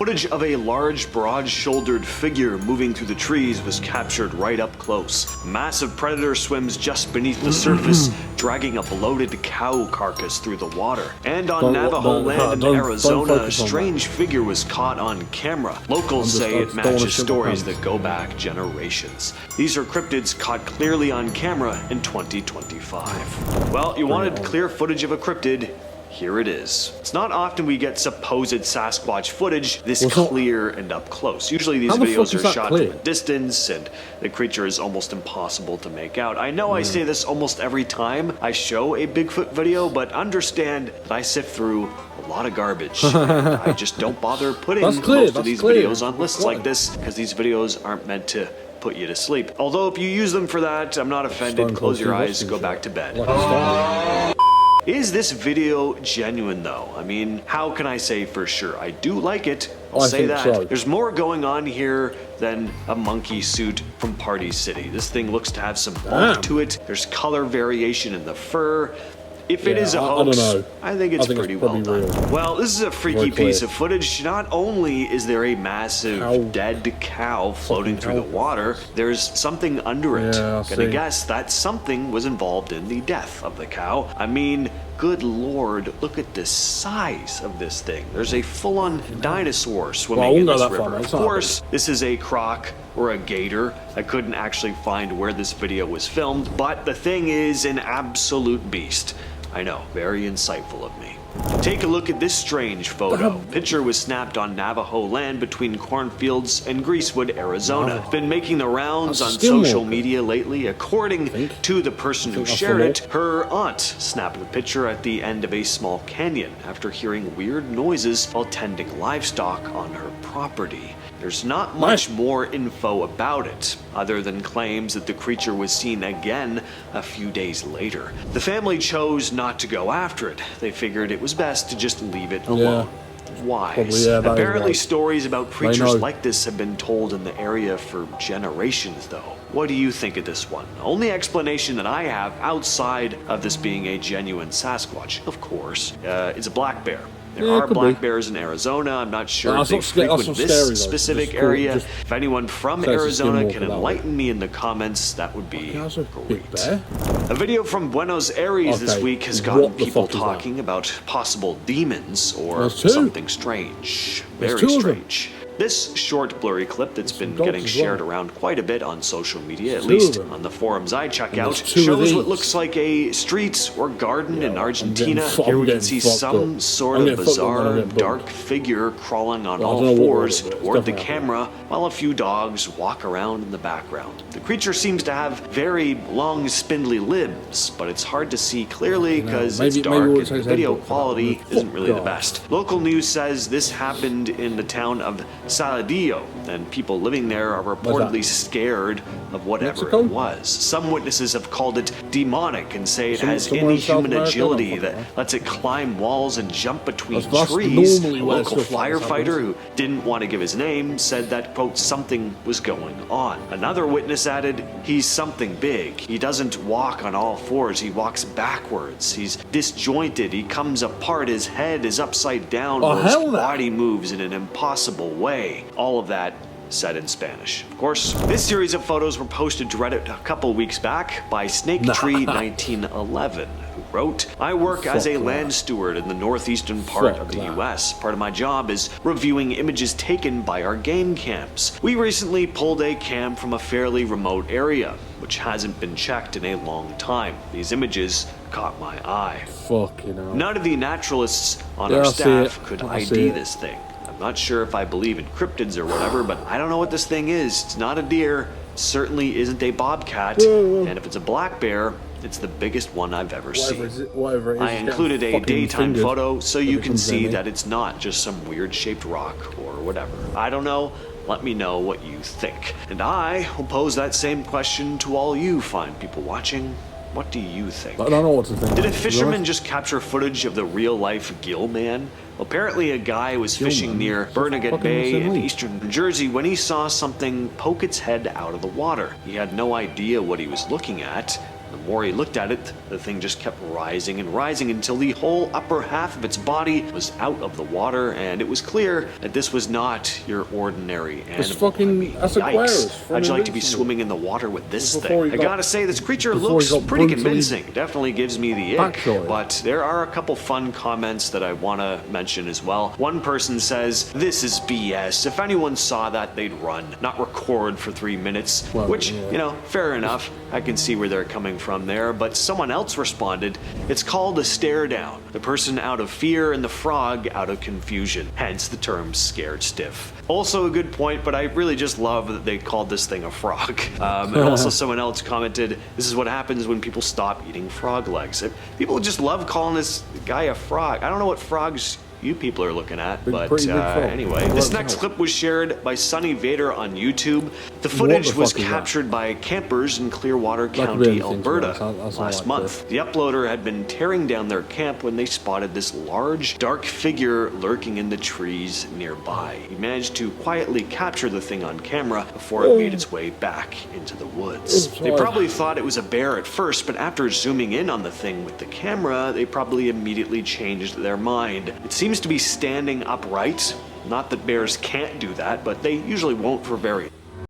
Footage of a large, broad-shouldered figure moving through the trees was captured right up close. Massive predator swims just beneath the surface, dragging a bloated cow carcass through the water. And on Navajo land in Arizona, a strange figure was caught on camera. Locals say it matches stories that go back generations. These are cryptids caught clearly on camera in 2025. Well, you wanted clear footage of a cryptid. Here it is. It's not often we get supposed Sasquatch footage this clear and up close. Usually these videos are shot from a distance and the creature is almost impossible to make out. I know I say this almost every time I show a Bigfoot video, but understand that I sift through a lot of garbage. I just don't bother putting most of these videos on lists like this because these videos aren't meant to put you to sleep. Although if you use them for that, I'm not offended. Close your eyes, go back to bed. Is this video genuine though? I mean, how can I say for sure? I do like it, I'll say that. So. There's more going on here than a monkey suit from Party City. This thing looks to have some bulk to it. There's color variation in the fur. If it is a hoax, I think it's pretty well done. Real. Well, this is a freaky piece of footage. Not only is there a massive dead cow floating through the water, there's something under it. Gonna guess that something was involved in the death of the cow. I mean, good lord, look at the size of this thing. There's a full-on dinosaur swimming in this river. Of course, this is a croc or a gator. I couldn't actually find where this video was filmed, but the thing is an absolute beast. I know, very insightful of me. Take a look at this strange photo. Picture was snapped on Navajo land between cornfields and Greasewood, Arizona. Been making the rounds on social media lately. According to the person who shared it, her aunt snapped the picture at the end of a small canyon after hearing weird noises while tending livestock on her property. There's not much more info about it, other than claims that the creature was seen again a few days later. The family chose not to go after it. They figured it was best to just leave it alone. Wise. Apparently stories about creatures like this have been told in the area for generations though. What do you think of this one? Only explanation that I have outside of this being a genuine Sasquatch, of course, is a black bear. There are black bears in Arizona. I'm not sure if they frequent this specific area. If anyone from Arizona can enlighten me in the comments, that would be great. A video from Buenos Aires this week has gotten people talking about possible demons or something strange. Very strange. This short blurry clip that's been getting shared around quite a bit on social media, at least on the forums I check out, shows what looks like a street or garden in Argentina. Here we can see some sort of bizarre dark figure crawling on all fours toward the camera while a few dogs walk around in the background. The creature seems to have very long spindly limbs, but it's hard to see clearly because it's dark and the video quality isn't really the best. Local news says this happened in the town of Saladillo, and people living there are reportedly scared of whatever it was. Some witnesses have called it demonic and say it has inhuman agility that lets it climb walls and jump between trees. A local firefighter who didn't want to give his name said that, quote, something was going on. Another witness added, he's something big. He doesn't walk on all fours, he walks backwards. He's disjointed, he comes apart, his head is upside down, while his body moves in an impossible way. All of that said in Spanish. Of course, this series of photos were posted to Reddit a couple weeks back by SnakeTree1911, who wrote, I work as a land steward in the northeastern part of the US. Part of my job is reviewing images taken by our game camps. We recently pulled a cam from a fairly remote area, which hasn't been checked in a long time. These images caught my eye. None of the naturalists on our staff could ID this thing. Not sure if I believe in cryptids or whatever, but I don't know what this thing is. It's not a deer, certainly isn't a bobcat, and if it's a black bear, it's the biggest one I've ever seen. I included a daytime photo so you can see that it's not just some weird shaped rock or whatever. I don't know. Let me know what you think. And I will pose that same question to all you fine people watching. What do you think? I don't know what to think. Did a fisherman just capture footage of the real-life gill man? Apparently a guy was fishing near Bernadette Bay in eastern New Jersey when he saw something poke its head out of the water. He had no idea what he was looking at, The more he looked at it, the thing just kept rising and rising until the whole upper half of its body was out of the water, and it was clear that this was not your ordinary animal. It's fucking Yikes. Aquarius. How'd you like to be swimming in the water with this thing? I gotta say, this creature looks pretty convincing. Definitely gives me the ick. But there are a couple fun comments that I want to mention as well. One person says, "This is BS. If anyone saw that, they'd run, not record for 3 minutes." Well, which, yeah. you know, fair enough. I can see where they're coming from there. But someone else responded, "It's called a stare down. The person out of fear and the frog out of confusion. Hence the term scared stiff." Also a good point, but I really just love that they called this thing a frog. And also someone else commented, "This is what happens when people stop eating frog legs." People just love calling this guy a frog. I don't know what frogs you people are looking at, but anyway. This next clip was shared by Sunny Vader on YouTube. The footage was captured by campers in Clearwater County, Alberta last month. The uploader had been tearing down their camp when they spotted this large, dark figure lurking in the trees nearby. He managed to quietly capture the thing on camera before it made its way back into the woods. They probably thought it was a bear at first, but after zooming in on the thing with the camera, they probably immediately changed their mind. It seems to be standing upright. Not that bears can't do that, but they usually won't for very